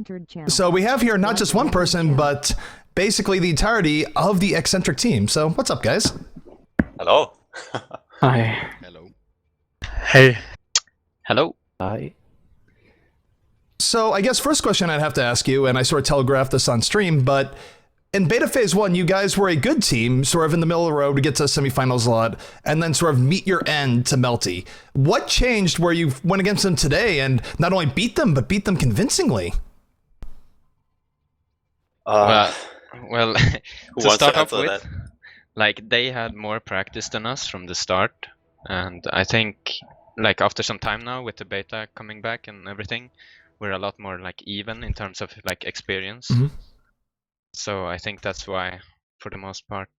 entered channel. So we have here not just one person, but basically the entirety of the Eccentric team. So what's up, guys? Hello. Hi. Hello. Hey. Hello. Hi. So I guess first question I'd have to ask you, and I sort of telegraphed this on stream, but in beta phase 1, you guys were a good team, sort of in the middle of the road to get to semifinals a lot, and then sort of meet your end to Melty. What changed where you went against them today and not only beat them, but beat them convincingly? Well, Who to wants start to off answer with, that? like they had more practice than us from the start, and I think like after some time now with the beta coming back and everything, we're a lot more like even in terms of like experience. Mhm. So I think that's why, for the most part.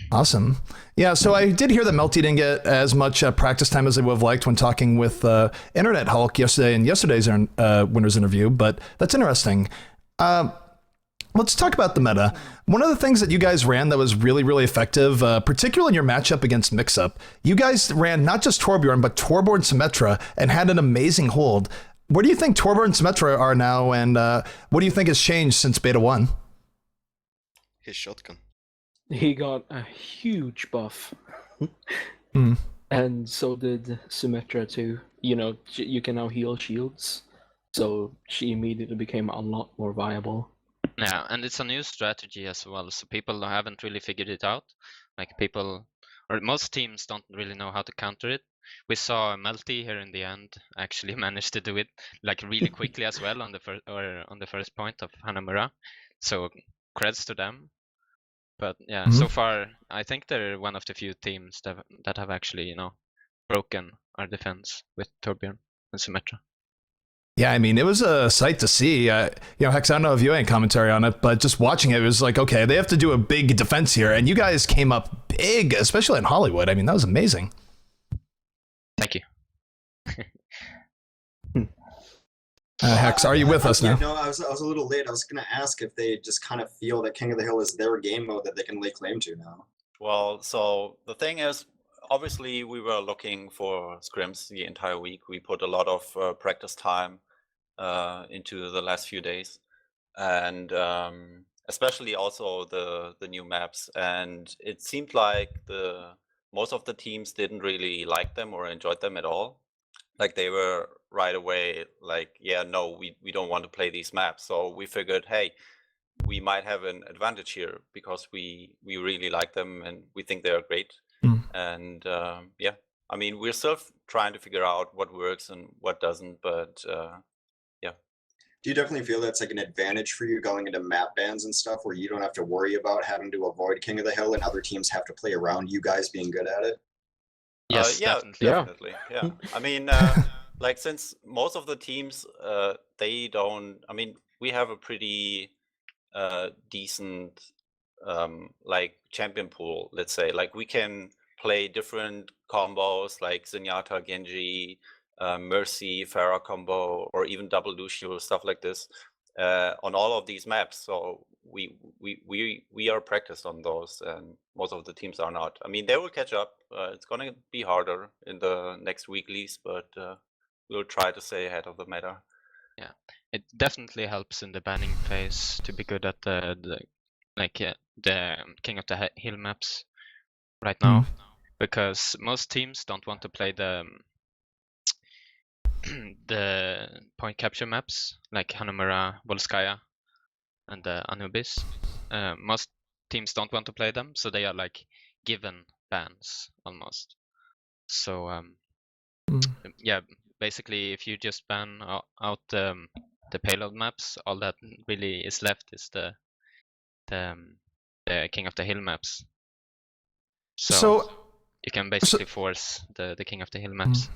Awesome. Yeah, so I did hear that Melty didn't get as much practice time as they would have liked when talking with Internet Hulk yesterday in yesterday's winners interview, but that's interesting. Let's talk about the meta. One of the things that you guys ran that was really, really effective, particularly in your matchup against Mixup, you guys ran not just Torbjorn, but Torbjorn Symmetra and had an amazing hold. Where do you think Torbjorn and Symmetra are now, and what do you think has changed since Beta 1? His shotgun. He got a huge buff. Mm. And so did Symmetra too. You know, you can now heal shields. So she immediately became a lot more viable. Yeah, and it's a new strategy as well, so people haven't really figured it out. Like people, or most teams don't really know how to counter it. We saw Melty here in the end actually managed to do it like really quickly as well on the first point of Hanamura. So creds to them. But yeah, so far I think they're one of the few teams that have actually, broken our defense with Torbjorn and Symmetra. Yeah, I mean, it was a sight to see. Hex, I don't know if you had any commentary on it, but just watching it, it was like, okay, they have to do a big defense here, and you guys came up big, especially in Hollywood. I mean, that was amazing. Thank you. Hex, are you with us now? No, I was a little late. I was going to ask if they just kind of feel that King of the Hill is their game mode that they can lay claim to now. Well, so the thing is, obviously we were looking for scrims the entire week. We put a lot of practice time into the last few days, and especially also the new maps. And it seemed like most of the teams didn't really like them or enjoyed them at all. Like they were right away like, yeah, no, we don't want to play these maps. So we figured, hey, we might have an advantage here because we really like them and we think they are great. And yeah, I mean, we're still trying to figure out what works and what doesn't, but yeah. Do you definitely feel that's like an advantage for you going into map bans and stuff where you don't have to worry about having to avoid King of the Hill and other teams have to play around you guys being good at it? Yes, yeah, definitely. Yeah. I mean, like since most of the teams, they don't. I mean, we have a pretty decent like champion pool. Let's say, like we can play different combos like Zenyatta, Genji, Mercy, Pharah combo, or even double Lucio, stuff like this, on all of these maps. So we are practiced on those, and most of the teams are not. I mean, they will catch up. It's gonna be harder in the next weeklies, but we'll try to stay ahead of the meta. Yeah, it definitely helps in the banning phase to be good at the King of the Hill maps right now, because most teams don't want to play the point capture maps like Hanamura, Volskaya, and Anubis. Most teams don't want to play them, so they are like given bans almost. So yeah, basically if you just ban out the payload maps, all that really is left is the King of the Hill maps. So you can basically force the King of the Hill maps.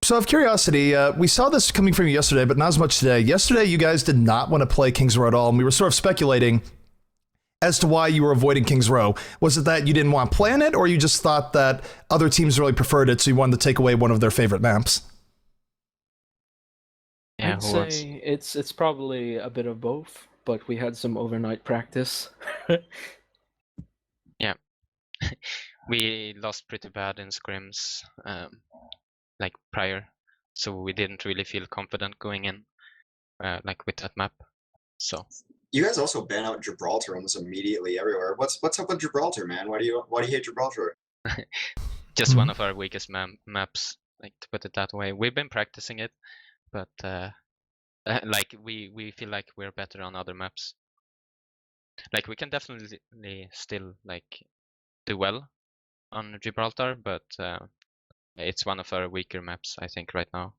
So, of curiosity, we saw this coming from you yesterday, but not as much today. Yesterday, you guys did not want to play Kings Row at all, and we were sort of speculating as to why you were avoiding Kings Row. Was it that you didn't want to play on it, or you just thought that other teams really preferred it, so you wanted to take away one of their favorite maps? Yeah, I'd say it's probably a bit of both, but we had some overnight practice. Yeah, we lost pretty bad in scrims like prior, so we didn't really feel confident going in. like with that map. So You guys also ban out Gibraltar almost immediately everywhere. What's up with Gibraltar, man? Why do you hate Gibraltar? just one of our weakest maps, like to put it that way. We've been practicing it, but like we feel like we're better on other maps. Like we can definitely still like do well on Gibraltar, but it's one of our weaker maps, I think, right now.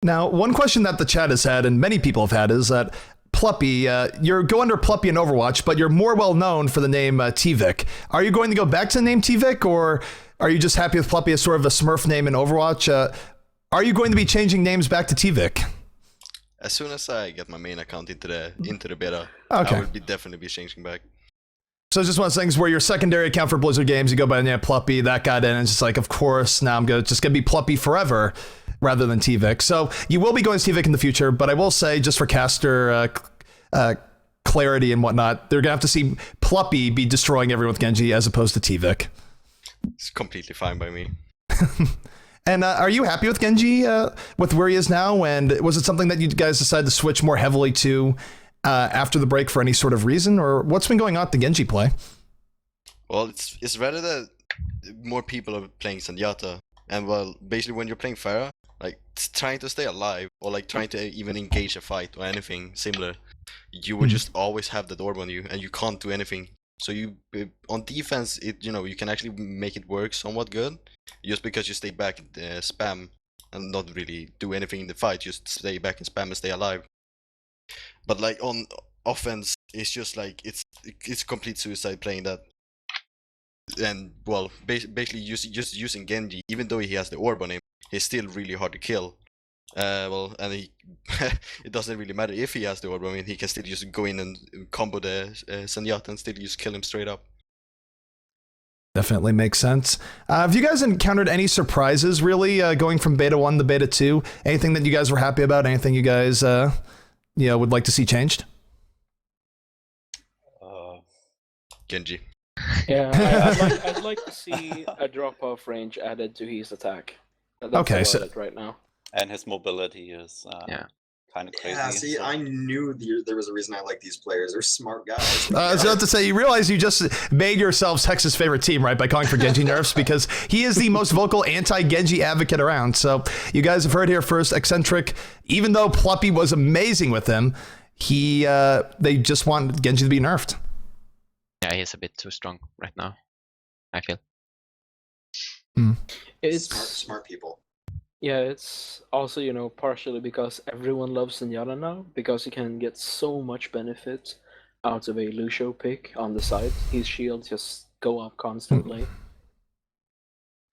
Now, one question that the chat has had, and many people have had, is that Pluppy, you go under Pluppy in Overwatch, but you're more well known for the name T-Vic. Are you going to go back to the name T-Vic, or are you just happy with Pluppy as sort of a Smurf name in Overwatch? Are you going to be changing names back to T-Vic? As soon as I get my main account into the beta, Okay. I will definitely be changing back. So it's just one of those things where your secondary account for Blizzard Games, you go by the name Pluppy, that got in, and it's just like, of course, now I'm just going to be Pluppy forever rather than T-Vic. So you will be going to T-Vic in the future, but I will say, just for caster clarity and whatnot, they're going to have to see Pluppy be destroying everyone with Genji as opposed to T-Vic. It's completely fine by me. And are you happy with Genji, with where he is now? And was it something that you guys decided to switch more heavily to after the break for any sort of reason? Or what's been going on with the Genji play? Well, it's rather that more people are playing Zenyatta. And well, basically when you're playing Pharah, like trying to stay alive or like trying to even engage a fight or anything similar, you will just always have the orb on you and you can't do anything. So you on defense, you can actually make it work somewhat good, just because you stay back and spam and not really do anything in the fight, just stay back and spam and stay alive. But like on offense, it's just like it's complete suicide playing that. And well, basically just using Genji, even though he has the orb on him, he's still really hard to kill. Well, and it doesn't really matter if he has the orb. I mean, he can still just go in and combo the Zenyatta and still just kill him straight up. Definitely makes sense. Have you guys encountered any surprises, really, going from Beta 1 to Beta 2? Anything that you guys were happy about? Anything you guys would like to see changed? Genji. Yeah, I'd like to see a drop-off range added to his attack. That's Okay, about so it right now. And his mobility is kind of crazy. Yeah, see, so- I knew there was a reason I like these players. They're smart guys. I was about to say, you realize you just made yourselves Hex's favorite team, right, by calling for Genji nerfs, because he is the most vocal anti-Genji advocate around. So you guys have heard here first, Eccentric, even though Pluppy was amazing with him, they just want Genji to be nerfed. Yeah, he's a bit too strong right now, I feel. It's smart people. Yeah, it's also, partially because everyone loves Zenyatta now, because you can get so much benefit out of a Lucio pick on the side. His shields just go up constantly.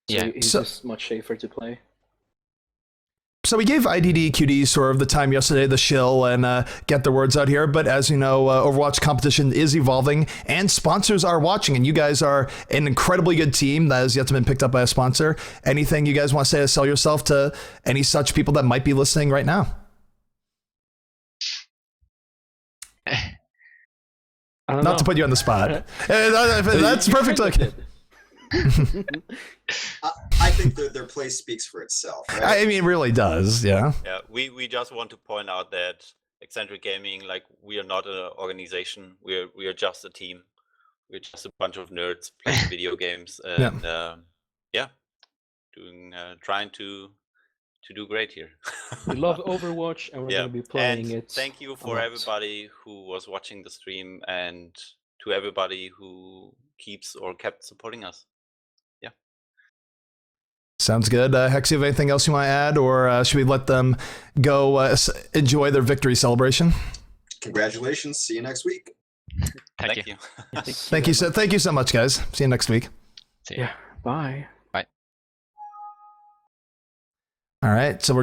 Yeah. He's just much safer to play. So we gave IDD QD sort of the time yesterday, the shill, and get the words out here. But as you know, Overwatch competition is evolving, and sponsors are watching. And you guys are an incredibly good team that has yet to been picked up by a sponsor. Anything you guys want to say to sell yourself to any such people that might be listening right now? Not to put you on the spot. That's perfect. I think their play speaks for itself. Right? I mean, it really does. Yeah. Yeah, we just want to point out that Eccentric Gaming, like, we are not an organization. We are just a team. We're just a bunch of nerds playing video games and trying to do great here. We love Overwatch, and we're going to be playing it. Thank you for everybody who was watching the stream, and to everybody who kept supporting us. Sounds good. Hex, you have anything else you want to add, or should we let them go enjoy their victory celebration? Congratulations. See you next week. Thank you. Thank you so much, guys. See you next week. See ya. Yeah. Bye. Bye. All right. So we're going to